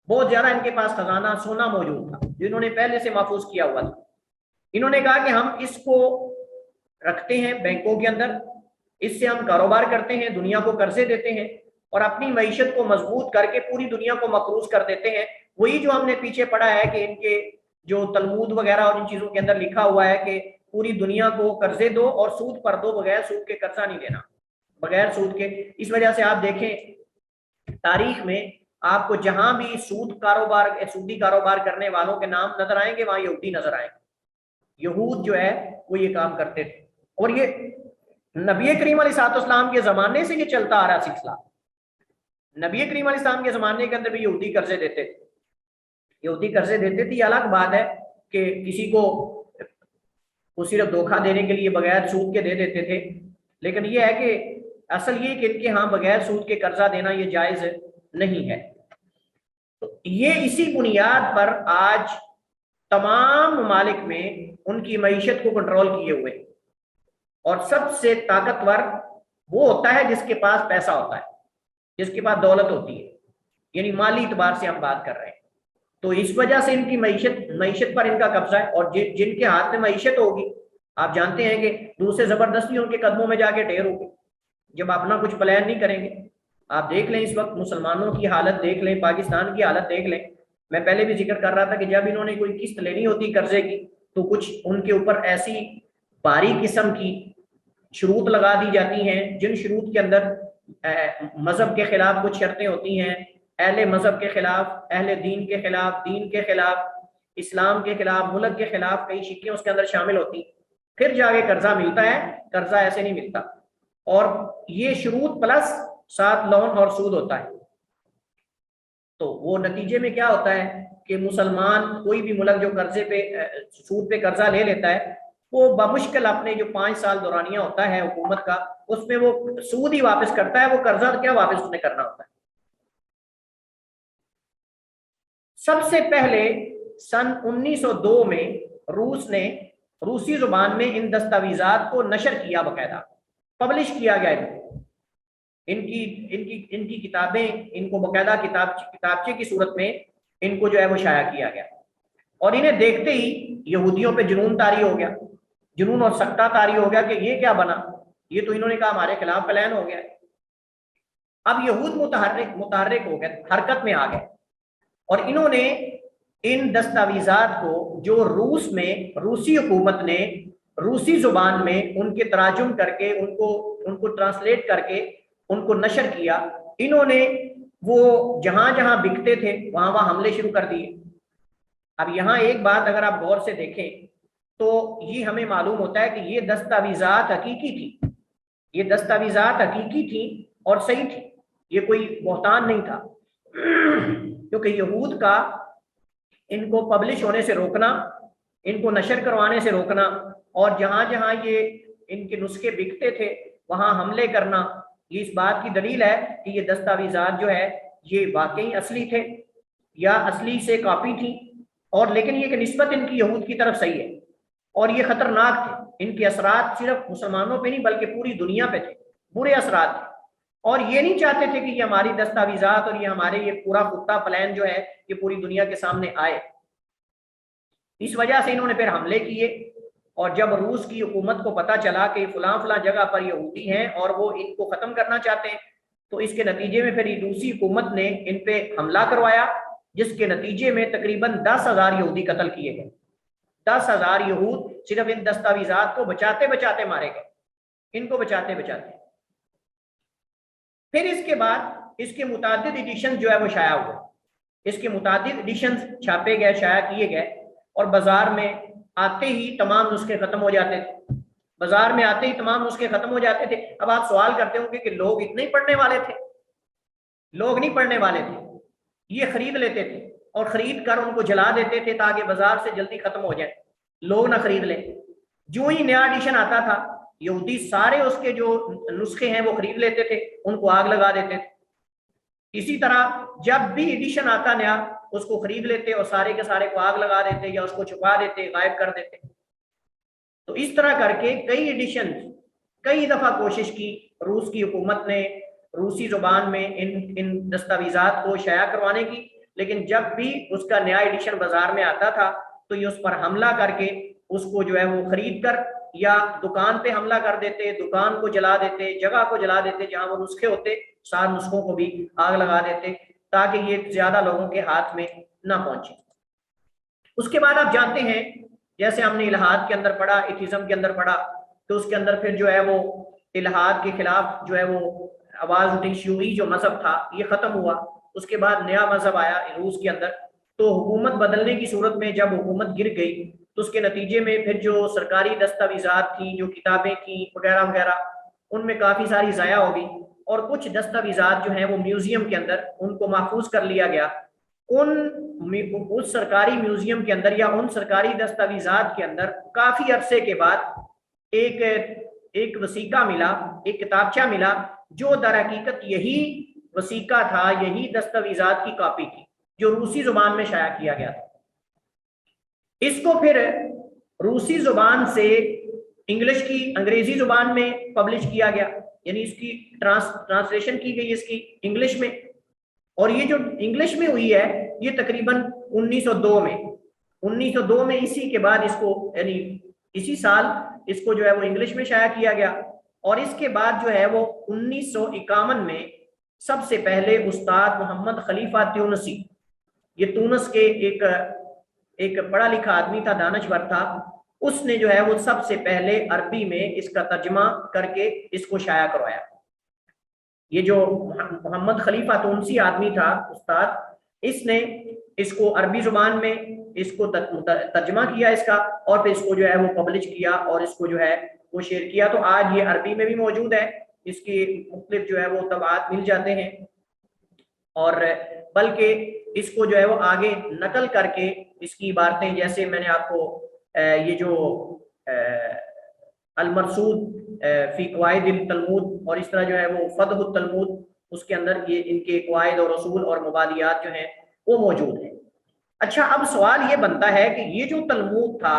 بہت زیادہ ان کے پاس خزانہ سونا موجود تھا جو انہوں نے پہلے سے محفوظ کیا ہوا تھا. انہوں نے کہا کہ ہم اس کو رکھتے ہیں بینکوں کے اندر, اس سے ہم کاروبار کرتے ہیں, دنیا کو قرضے دیتے ہیں اور اپنی معیشت کو مضبوط کر کے پوری دنیا کو مقروض کر دیتے ہیں. وہی جو ہم نے پیچھے پڑھا ہے کہ ان کے جو تلمود وغیرہ اور ان چیزوں کے اندر لکھا ہوا ہے کہ پوری دنیا کو قرضے دو اور سود پر دو, بغیر سود کے قرضہ نہیں دینا, بغیر سود کے. اس وجہ سے آپ دیکھیں تاریخ میں آپ کو جہاں بھی سودی کاروبار کرنے والوں کے نام نظر آئیں گے وہاں یہودی نظر آئیں گے. یہود جو ہے وہ یہ کام کرتے تھے, اور یہ نبی کریم علیہ السلام کے زمانے سے یہ چلتا آ رہا سلسلہ. نبی کریم علیہ السلام کے زمانے کے اندر بھی یہودی قرضے دیتے تھے. یہ الگ بات ہے کہ کسی کو وہ صرف دھوکہ دینے کے لیے بغیر سود کے دے دیتے تھے, لیکن یہ ہے کہ اصل یہ کہ ان کے ہاں بغیر سود کے قرضہ دینا یہ جائز نہیں ہے۔ تو یہ اسی بنیاد پر آج تمام ممالک میں ان کی معیشت کو کنٹرول کیے ہوئے، اور سب سے طاقتور وہ ہوتا ہے جس کے پاس پیسہ ہوتا ہے، جس کے پاس دولت ہوتی ہے، یعنی مالی اعتبار سے ہم بات کر رہے ہیں۔ تو اس وجہ سے ان کی معیشت پر ان کا قبضہ ہے، اور جن کے ہاتھ میں معیشت ہوگی، آپ جانتے ہیں کہ دوسرے زبردستی ان کے قدموں میں جا کے ڈھیر ہوگی جب اپنا کچھ پلان نہیں کریں گے۔ آپ دیکھ لیں اس وقت مسلمانوں کی حالت دیکھ لیں، پاکستان کی حالت دیکھ لیں۔ میں پہلے بھی ذکر کر رہا تھا کہ جب انہوں نے کوئی قسط لینی ہوتی قرضے کی تو کچھ ان کے اوپر ایسی بھاری قسم کی شروط لگا دی جاتی ہیں جن شروط کے اندر مذہب کے خلاف کچھ شرطیں ہوتی ہیں، اہل مذہب کے خلاف، اہل دین کے خلاف، دین کے خلاف، اسلام کے خلاف، ملک کے خلاف کئی شکیں اس کے اندر شامل ہوتی ہیں، پھر جا کے قرضہ ملتا ہے۔ قرضہ ایسے نہیں ملتا، اور یہ شروط پلس ساتھ لون اور سود ہوتا ہے۔ تو وہ نتیجے میں کیا ہوتا ہے کہ مسلمان کوئی بھی ملک جو قرضے پہ سود پہ قرضہ لے لیتا ہے، وہ بمشکل اپنے جو 5 سال دورانیہ ہوتا ہے حکومت کا، اس میں وہ سود ہی واپس کرتا ہے، وہ قرضہ کیا واپس اس نے کرنا ہوتا ہے۔ سب سے پہلے سن 1902 میں روس نے روسی زبان میں ان دستاویزات کو نشر کیا، باقاعدہ پبلش کیا گیا ہے۔ ان کی کتابیں، ان کو باقاعدہ کتابچے کی صورت میں ان کو جو ہے وہ شائع کیا گیا، اور انہیں دیکھتے ہی یہودیوں پہ جنون طاری ہو گیا، جنون اور سکتہ طاری ہو گیا کہ یہ کیا بنا، یہ تو انہوں نے کہا ہمارے خلاف پلان ہو گیا۔ اب یہود متحرک ہو گئے، حرکت میں آ گئے، اور انہوں نے ان دستاویزات کو جو روس میں روسی حکومت نے روسی زبان میں ان کے تراجم کر کے ان کو ٹرانسلیٹ کر کے ان کو نشر کیا، انہوں نے وہ جہاں جہاں بکتے تھے وہاں وہاں حملے شروع کر دیے۔ اب یہاں ایک بات اگر آپ غور سے دیکھیں تو یہ ہمیں معلوم ہوتا ہے کہ یہ دستاویزات حقیقی تھی، یہ دستاویزات حقیقی تھی اور صحیح تھی، یہ کوئی بہتان نہیں تھا، کیونکہ یہود کا ان کو پبلش ہونے سے روکنا، ان کو نشر کروانے سے روکنا، اور جہاں جہاں یہ ان کے نسخے بکتے تھے وہاں حملے کرنا، یہ اس بات کی دلیل ہے کہ یہ دستاویزات جو ہے یہ واقعی اصلی تھے یا اصلی سے کاپی تھی، اور لیکن یہ کہ نسبت ان کی یہود کی طرف صحیح ہے، اور یہ خطرناک تھے۔ ان کے اثرات صرف مسلمانوں پہ نہیں بلکہ پوری دنیا پہ تھے، برے اثرات تھے، اور یہ نہیں چاہتے تھے کہ یہ ہماری دستاویزات اور یہ ہمارے یہ پورا پختہ پلان جو ہے یہ پوری دنیا کے سامنے آئے۔ اس وجہ سے انہوں نے پھر حملے کیے، اور جب روس کی حکومت کو پتہ چلا کہ فلاں فلاں جگہ پر یہودی ہیں اور وہ ان کو ختم کرنا چاہتے ہیں، تو اس کے نتیجے میں پھر روسی حکومت نے ان پہ حملہ کروایا، جس کے نتیجے میں تقریباً 10,000 یہودی قتل کیے گئے۔ 10,000 یہود صرف ان دستاویزات کو بچاتے بچاتے مارے گئے، ان کو بچاتے بچاتے۔ پھر اس کے بعد اس کے متعدد ایڈیشن جو ہے وہ شائع ہوئے، اس کے متعدد ایڈیشن چھاپے گئے، شائع کیے گئے، اور بازار میں آتے ہی تمام نسخے ختم ہو جاتے تھے، بازار میں آتے ہی تمام نسخے ختم ہو جاتے تھے۔ اب آپ سوال کرتے ہوں گے کہ لوگ اتنے ہی پڑھنے والے تھے؟ لوگ نہیں پڑھنے والے تھے، یہ خرید لیتے تھے اور خرید کر ان کو جلا دیتے تھے تاکہ بازار سے جلدی ختم ہو جائے، لوگ نہ خرید لیں۔ جو ہی نیا ایڈیشن آتا تھا یہودی سارے اس کے جو نسخے ہیں وہ خرید لیتے تھے، ان کو آگ لگا دیتے تھے۔ اسی طرح جب بھی ایڈیشن آتا نیا اس کو خرید لیتے اور سارے کے سارے کو آگ لگا دیتے یا اس کو چھپا دیتے، غائب کر دیتے۔ تو اس طرح کر کے کئی ایڈیشن، کئی دفعہ کوشش کی روس کی حکومت نے روسی زبان میں ان دستاویزات کو شائع کروانے کی، لیکن جب بھی اس کا نیا ایڈیشن بازار میں آتا تھا تو یہ اس پر حملہ کر کے اس کو جو ہے وہ خرید کر یا دکان پہ حملہ کر دیتے، دکان کو جلا دیتے، جگہ کو جلا دیتے جہاں وہ نسخے ہوتے، سارے نسخوں کو بھی آگ لگا دیتے تاکہ یہ زیادہ لوگوں کے ہاتھ میں نہ پہنچے۔ اس کے بعد آپ جانتے ہیں جیسے ہم نے الہاد کے اندر پڑھا، ایتھیزم کے اندر پڑھا، تو اس کے اندر پھر جو ہے وہ الہاد کے خلاف جو ہے وہ آواز اٹھی، شیوعی جو مذہب تھا یہ ختم ہوا۔ اس کے بعد نیا مذہب آیا روس کے اندر، تو حکومت بدلنے کی صورت میں جب حکومت گر گئی تو اس کے نتیجے میں پھر جو سرکاری دستاویزات تھیں، جو کتابیں تھیں وغیرہ وغیرہ، ان میں کافی ساری ضائع ہو گئی، اور کچھ دستاویزات جو ہیں وہ میوزیم کے اندر ان کو محفوظ کر لیا گیا۔ اس سرکاری میوزیم کے اندر یا ان سرکاری دستاویزات کے اندر کافی عرصے کے بعد ایک ایک وسیقہ ملا، ایک کتابچہ ملا جو در حقیقت یہی وسیقہ تھا، یہی دستاویزات کی کاپی تھی جو روسی زبان میں شائع کیا گیا تھا۔ اس کو پھر روسی زبان سے انگلش کی انگریزی زبان میں پبلش کیا گیا، یعنی اس کی ٹرانسلیشن کی گئی اس کی انگلش میں، اور یہ جو انگلش میں ہوئی ہے یہ تقریباً 1902 میں 1902 میں اسی کے بعد اس کو یعنی اسی سال اس کو جو ہے وہ انگلش میں شائع کیا گیا، اور اس کے بعد جو ہے وہ 1951 میں سب سے پہلے استاد محمد خلیفہ تیونسی، یہ تونس کے ایک پڑھا لکھا آدمی تھا، دانشور تھا، اس نے جو ہے وہ سب سے پہلے عربی میں اس کا ترجمہ کر کے اس کو شائع کروایا۔ یہ جو محمد خلیفہ تونسی آدمی تھا استاد، اس نے اس کو عربی زبان میں اس کو ترجمہ کیا اس کا، اور پھر اس کو جو ہے وہ پبلش کیا اور اس کو جو ہے وہ شیئر کیا۔ تو آج یہ عربی میں بھی موجود ہے، اس کی مختلف جو ہے وہ طبعات مل جاتے ہیں، اور بلکہ اس کو جو ہے وہ آگے نقل کر کے اس کی عبارتیں، جیسے میں نے آپ کو یہ جو المرصود فی قواعد التلمود اور اس طرح جو ہے وہ فتح التلمود، اس کے اندر یہ ان کے قواعد اور اصول اور مبادیات جو ہیں وہ موجود ہیں۔ اچھا، اب سوال یہ بنتا ہے کہ یہ جو تلمود تھا،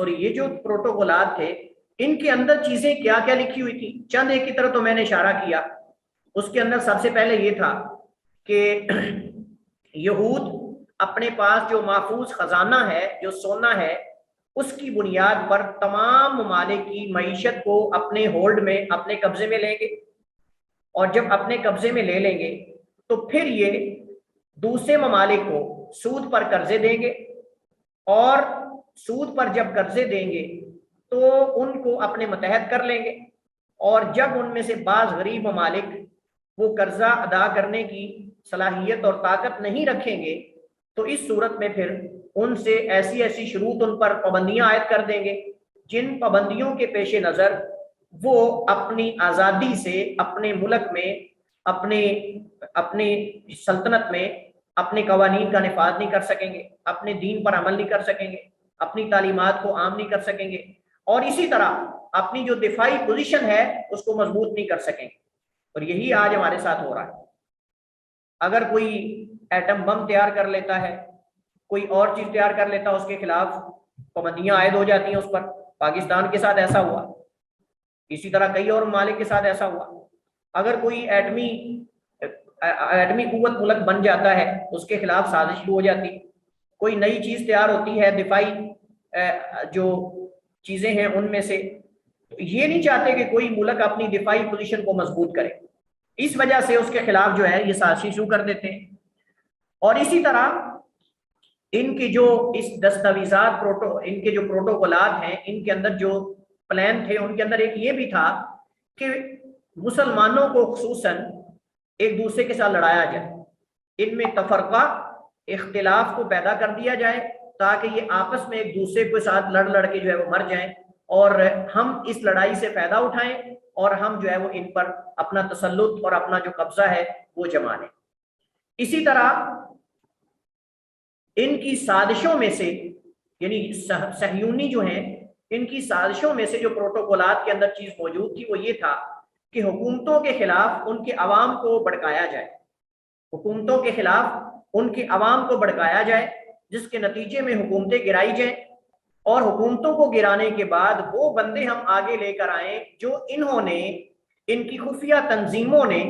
یہ جو پروٹوکولات تھے، ان کے اندر چیزیں کیا کیا لکھی ہوئی تھی؟ چند ایک کی طرف تو میں نے اشارہ کیا۔ اس کے اندر سب سے پہلے یہ تھا کہ یہود اپنے پاس جو محفوظ خزانہ ہے، جو سونا ہے، اس کی بنیاد پر تمام ممالک کی معیشت کو اپنے ہولڈ میں، اپنے قبضے میں لیں گے، اور جب اپنے قبضے میں لے لیں گے تو پھر یہ دوسرے ممالک کو سود پر قرضے دیں گے، اور سود پر جب قرضے دیں گے تو ان کو اپنے متحد کر لیں گے، اور جب ان میں سے بعض غریب ممالک وہ قرضہ ادا کرنے کی صلاحیت اور طاقت نہیں رکھیں گے تو اس صورت میں پھر ان سے ایسی شروط، ان پر پابندیاں عائد کر دیں گے جن پابندیوں کے پیش نظر وہ اپنی آزادی سے اپنے ملک میں، اپنے سلطنت میں اپنے قوانین کا نفاذ نہیں کر سکیں گے، اپنے دین پر عمل نہیں کر سکیں گے، اپنی تعلیمات کو عام نہیں کر سکیں گے، اور اسی طرح اپنی جو دفاعی پوزیشن ہے اس کو مضبوط نہیں کر سکیں گے۔ اور یہی آج ہمارے ساتھ ہو رہا ہے۔ اگر کوئی ایٹم بم تیار کر لیتا ہے، کوئی اور چیز تیار کر لیتا ہے، اس کے خلاف پابندیاں عائد ہو جاتی ہیں اس پر۔ پاکستان کے ساتھ ایسا ہوا، اسی طرح کئی اور ممالک کے ساتھ ایسا ہوا۔ اگر کوئی ایٹمی قوت ملک بن جاتا ہے، اس کے خلاف سازش شروع ہو جاتی، کوئی نئی چیز تیار ہوتی ہے، دفاعی جو چیزیں ہیں ان میں سے، یہ نہیں چاہتے کہ کوئی ملک اپنی دفاعی پوزیشن کو مضبوط کرے، اس وجہ سے اس کے خلاف جو ہے یہ سازش شروع کر دیتے ہیں۔ اور اسی طرح ان کے جو اس دستاویزات ان کے جو پروٹوکولات ہیں، ان کے اندر جو پلان تھے، ان کے اندر ایک یہ بھی تھا کہ مسلمانوں کو خصوصاً ایک دوسرے کے ساتھ لڑایا جائے، ان میں تفرقہ، اختلاف کو پیدا کر دیا جائے تاکہ یہ آپس میں ایک دوسرے کے ساتھ لڑ کے جو ہے وہ مر جائیں، اور ہم اس لڑائی سے فائدہ اٹھائیں اور ہم جو ہے وہ ان پر اپنا تسلط اور اپنا جو قبضہ ہے وہ جما لیں۔ اسی طرح ان کی سازشوں میں سے، یعنی صہیونی جو ہیں، ان کی سازشوں میں سے جو پروٹوکولات کے اندر چیز موجود تھی وہ یہ تھا کہ حکومتوں کے خلاف ان کے عوام کو بھڑکایا جائے، حکومتوں کے خلاف ان کے عوام کو بھڑکایا جائے، جس کے نتیجے میں حکومتیں گرائی جائیں، اور حکومتوں کو گرانے کے بعد وہ بندے ہم آگے لے کر آئیں جو انہوں نے، ان کی خفیہ تنظیموں نے،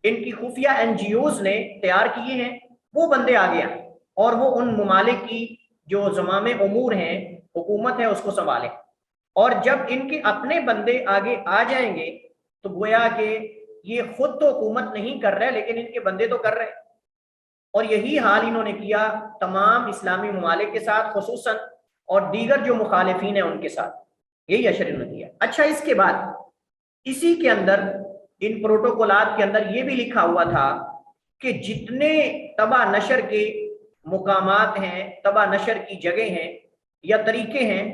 ان کی خفیہ این جی اوز نے تیار کیے ہیں، وہ بندے آگے آئیں اور وہ ان ممالک کی جو زمام امور ہیں، حکومت ہے، اس کو سنبھالیں۔ اور جب ان کے اپنے بندے آگے آ جائیں گے تو گویا کہ یہ خود تو حکومت نہیں کر رہے لیکن ان کے بندے تو کر رہے ہیں، اور یہی حال انہوں نے کیا تمام اسلامی ممالک کے ساتھ خصوصاً، اور دیگر جو مخالفین ہیں ان کے ساتھ، یہی اشر نتیجہ۔ اچھا، اس کے بعد اسی کے اندر ان پروٹوکولات کے اندر یہ بھی لکھا ہوا تھا کہ جتنے طبع نشر کے مقامات ہیں، طبع نشر کی جگہ ہیں یا طریقے ہیں،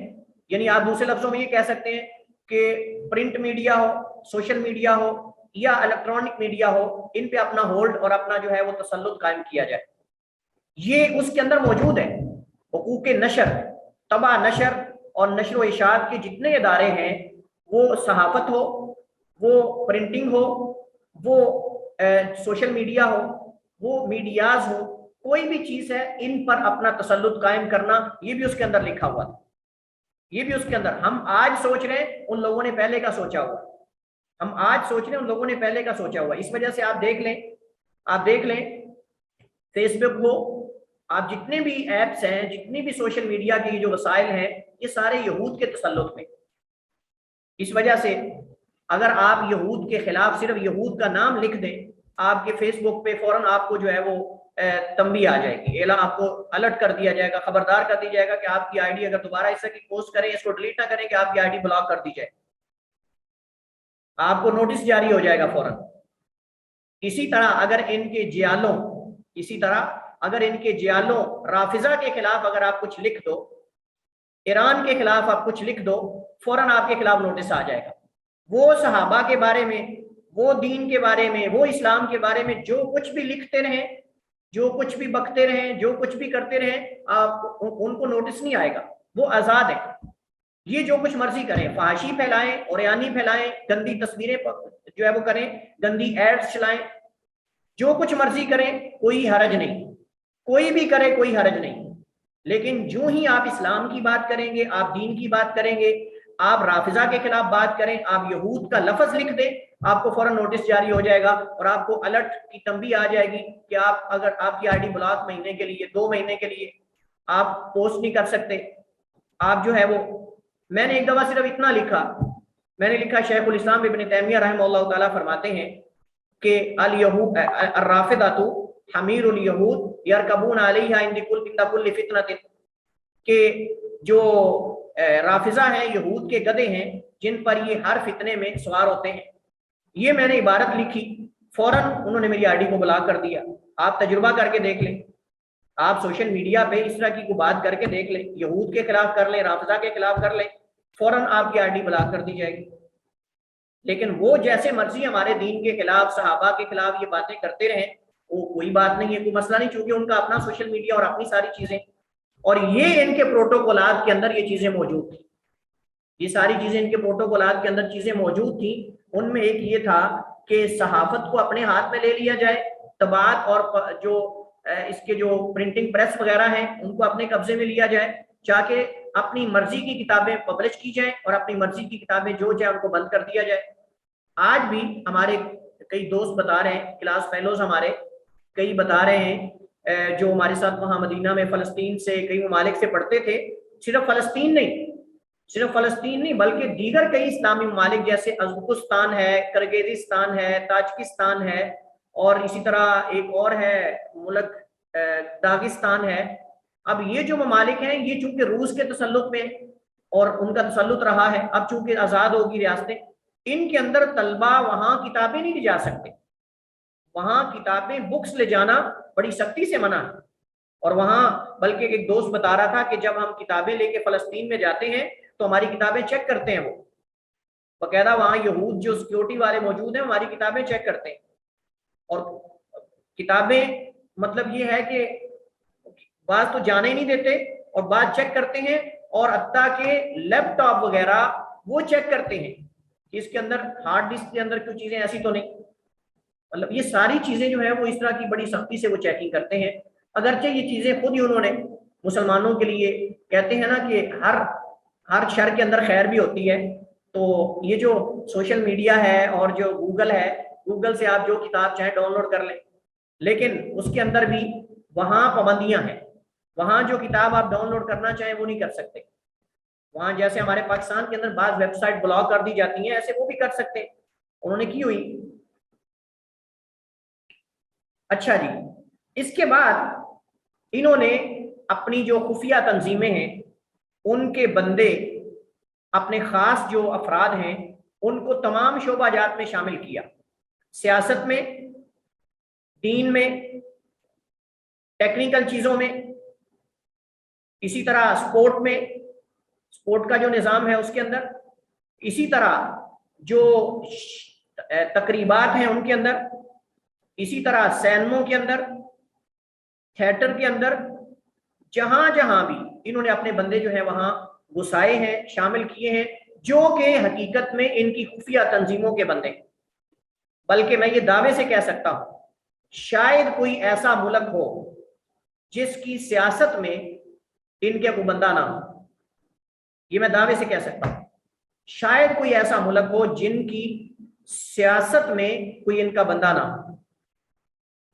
یعنی آپ دوسرے لفظوں میں یہ کہہ سکتے ہیں کہ پرنٹ میڈیا ہو، سوشل میڈیا ہو یا الیکٹرانک میڈیا ہو، ان پہ اپنا ہولڈ اور اپنا جو ہے وہ تسلط قائم کیا جائے۔ یہ اس کے اندر موجود ہے۔ حقوق نشر، طبع نشر اور نشر و اشاعت کے جتنے ادارے ہیں وہ صحافت ہو, وہ پرنٹنگ ہو, وہ سوشل میڈیا ہو, وہ میڈیاز ہو, کوئی بھی چیز ہے, ان پر اپنا تسلط قائم کرنا, یہ بھی اس کے اندر لکھا ہوا تھا. یہ بھی اس کے اندر. ہم آج سوچ رہے ہیں, ان لوگوں نے پہلے کا سوچا ہوا. ہم آج سوچ رہے ہیں, ان لوگوں نے پہلے کا سوچا ہوا. اس وجہ سے آپ دیکھ لیں فیس بک ہو, آپ جتنے بھی ایپس ہیں, جتنی بھی سوشل میڈیا کی جو وسائل ہیں, یہ سارے یہود کے تسلط میں. اس وجہ سے اگر آپ یہود کے خلاف صرف یہود کا نام لکھ دیں, آپ کے فیس بک پہ فوراً آپ کو جو ہے وہ تنبیہ آ جائے گی, اعلان, آپ کو الرٹ کر دیا جائے گا, خبردار کر دیا جائے گا کہ آپ کی آئی ڈی اگر دوبارہ اس کی پوسٹ کریں, اس کو ڈیلیٹ نہ کریں کہ آپ کی آئی ڈی بلاک کر دی جائے, آپ کو نوٹس جاری ہو جائے گا فوراً. اسی طرح اگر ان کے جیالوں رافضہ کے خلاف اگر آپ کچھ لکھ دو, ایران کے خلاف آپ کچھ لکھ دو, فوراً آپ کے خلاف نوٹس آ جائے گا. وہ صحابہ کے بارے میں, وہ دین کے بارے میں, وہ اسلام کے بارے میں جو کچھ بھی لکھتے رہیں, جو کچھ بھی بکتے رہیں, جو کچھ بھی کرتے رہیں, آپ ان کو نوٹس نہیں آئے گا. وہ آزاد ہے, یہ جو کچھ مرضی کریں, فحاشی پھیلائیں, اوریانی پھیلائیں, گندی تصویریں جو ہے وہ کریں, گندی ایڈز چلائیں, جو کچھ مرضی کریں, کوئی حرج نہیں, کوئی بھی کرے کوئی حرج نہیں. لیکن جو ہی آپ اسلام کی بات کریں گے, آپ دین کی بات کریں گے, آپ رافضہ کے خلاف بات کریں, آپ یہود کا لفظ لکھ دیں, آپ کو فوراً نوٹس جاری ہو جائے گا اور آپ کو الرٹ کی تنبیہ آ جائے گی کہ آپ اگر آپ کی آئی ڈی بلاک مہینے کے لیے, 2 مہینے کے لیے آپ پوسٹ نہیں کر سکتے. آپ جو ہے وہ, میں نے ایک دفعہ صرف اتنا لکھا, میں نے لکھا شیخ الاسلام ابن تیمیہ رحمہ اللہ تعالیٰ فرماتے ہیں کہ الرافضۃ حمیر الیہود یرکبون علیہا عند کل فتنۃ, کہ جو رافضہ ہیں یہود کے گدھے ہیں جن پر یہ ہر فتنے میں سوار ہوتے ہیں. یہ میں نے عبارت لکھی, فوراً انہوں نے میری آئی ڈی کو بلاک کر دیا. آپ تجربہ کر کے دیکھ لیں, آپ سوشل میڈیا پہ اس طرح کی کوئی بات کر کے دیکھ لیں, یہود کے خلاف کر لیں, رافضہ کے خلاف کر لیں, فوراً آپ کی آئی ڈی بلاک کر دی جائے گی. لیکن وہ جیسے مرضی ہمارے دین کے خلاف, صحابہ کے خلاف یہ باتیں کرتے رہیں, وہ کوئی بات نہیں ہے, کوئی مسئلہ نہیں, چونکہ ان کا اپنا سوشل میڈیا اور اپنی ساری چیزیں, اور یہ ان کے پروٹوکولات کے اندر یہ چیزیں موجود تھیں. یہ ساری چیزیں ان کے پروٹوکولات کے اندر چیزیں موجود تھیں. ان میں ایک یہ تھا کہ صحافت کو اپنے ہاتھ میں لے لیا جائے, طباعت اور جو اس کے جو پرنٹنگ پریس وغیرہ ہیں ان کو اپنے قبضے میں لیا جائے, تاکہ اپنی مرضی کی کتابیں پبلش کی جائیں اور اپنی مرضی کی کتابیں جو چاہے ان کو بند کر دیا جائے. آج بھی ہمارے کئی دوست بتا رہے ہیں, کلاس فیلوز ہمارے کئی بتا رہے ہیں جو ہمارے ساتھ وہاں مدینہ میں فلسطین سے کئی ممالک سے پڑھتے تھے, صرف فلسطین نہیں بلکہ دیگر کئی اسلامی ممالک جیسے ازبکستان ہے, کرگزستان ہے, تاجکستان ہے, اور اسی طرح ایک اور ہے ملک داغستان ہے. اب یہ جو ممالک ہیں یہ چونکہ روس کے تسلط میں اور ان کا تسلط رہا ہے, اب چونکہ آزاد ہوگی ریاستیں, ان کے اندر طلبہ وہاں کتابیں نہیں لے جا سکتے. وہاں کتابیں بکس لے جانا بڑی سختی سے منع ہے. اور وہاں بلکہ ایک دوست بتا رہا تھا کہ جب ہم کتابیں لے کے فلسطین میں جاتے ہیں تو ہماری کتابیں چیک کرتے ہیں, وہ باقاعدہ وہاں یہود جو سیکورٹی والے موجود ہیں ہماری کتابیں چیک کرتے ہیں. اور کتابیں مطلب یہ ہے کہ بعض تو جانے ہی نہیں دیتے اور بعض چیک کرتے ہیں, اور حتیٰ کہ لیپ ٹاپ وغیرہ وہ چیک کرتے ہیں کہ اس کے اندر ہارڈ ڈسک کے اندر کوئی چیزیں ایسی تو نہیں. مطلب یہ ساری چیزیں جو ہے وہ اس طرح کی بڑی سختی سے وہ چیکنگ کرتے ہیں. اگرچہ یہ چیزیں خود ہی انہوں نے مسلمانوں کے لیے کہتے ہیں نا کہ ہر شر کے اندر خیر بھی ہوتی ہے. تو یہ جو سوشل میڈیا ہے اور جو گوگل ہے, گوگل سے آپ جو کتاب چاہیں ڈاؤن لوڈ کر لیں, لیکن اس کے اندر بھی وہاں پابندیاں ہیں. وہاں جو کتاب آپ ڈاؤن لوڈ کرنا چاہیں وہ نہیں کر سکتے. وہاں جیسے ہمارے پاکستان کے اندر بعض ویب سائٹ بلاک کر دی جاتی ہیں, ایسے وہ بھی کر سکتے, انہوں نے کی ہوئی. اچھا جی, اس کے بعد انہوں نے اپنی جو خفیہ تنظیمیں ہیں, ان کے بندے, اپنے خاص جو افراد ہیں, ان کو تمام شعبہ جات میں شامل کیا. سیاست میں, دین میں, ٹیکنیکل چیزوں میں, اسی طرح سپورٹ میں, سپورٹ کا جو نظام ہے اس کے اندر, اسی طرح جو تقریبات ہیں ان کے اندر, اسی طرح سینموں کے اندر, تھیٹر کے اندر, جہاں جہاں بھی انہوں نے اپنے بندے جو ہیں وہاں گھسائے ہیں, شامل کیے ہیں. جو کہ حقیقت میں ان کی خفیہ تنظیموں کے بندے، بلکہ میں یہ دعوے سے کہہ سکتا ہوں شاید کوئی ایسا ملک ہو جس کی سیاست میں ان کے کوئی بندہ نہ ہو، یہ میں دعوے سے کہہ سکتا ہوں شاید کوئی ایسا ملک ہو جن کی سیاست میں کوئی ان کا بندہ نہ ہو،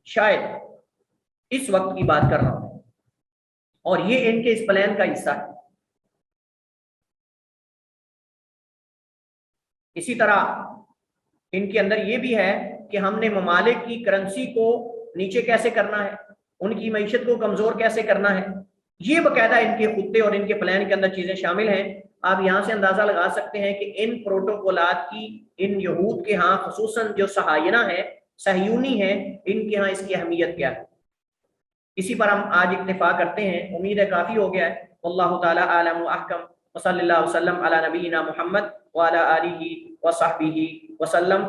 شاید اس وقت کی بات کر رہا ہوں، اور یہ ان کے اس پلان کا حصہ ہے۔ اسی طرح ان کے اندر یہ بھی ہے کہ ہم نے ممالک کی کرنسی کو نیچے کیسے کرنا ہے، ان کی معیشت کو کمزور کیسے کرنا ہے، یہ باقاعدہ ان کے خطے اور ان کے پلان کے اندر چیزیں شامل ہیں۔ آپ یہاں سے اندازہ لگا سکتے ہیں کہ ان پروٹوکولات کی ان یہود کے ہاں خصوصاً جو صہاینہ ہیں، صہیونی ہیں، ان کے ہاں اس کی اہمیت کیا ہے۔ اسی پر ہم آج اکتفا کرتے ہیں، امید ہے کافی ہو گیا ہے۔ واللہ تعالی اعلم و احکم، وصلی اللہ وسلم علی نبینا محمد وعلی آلہ وصحبہ وسلم۔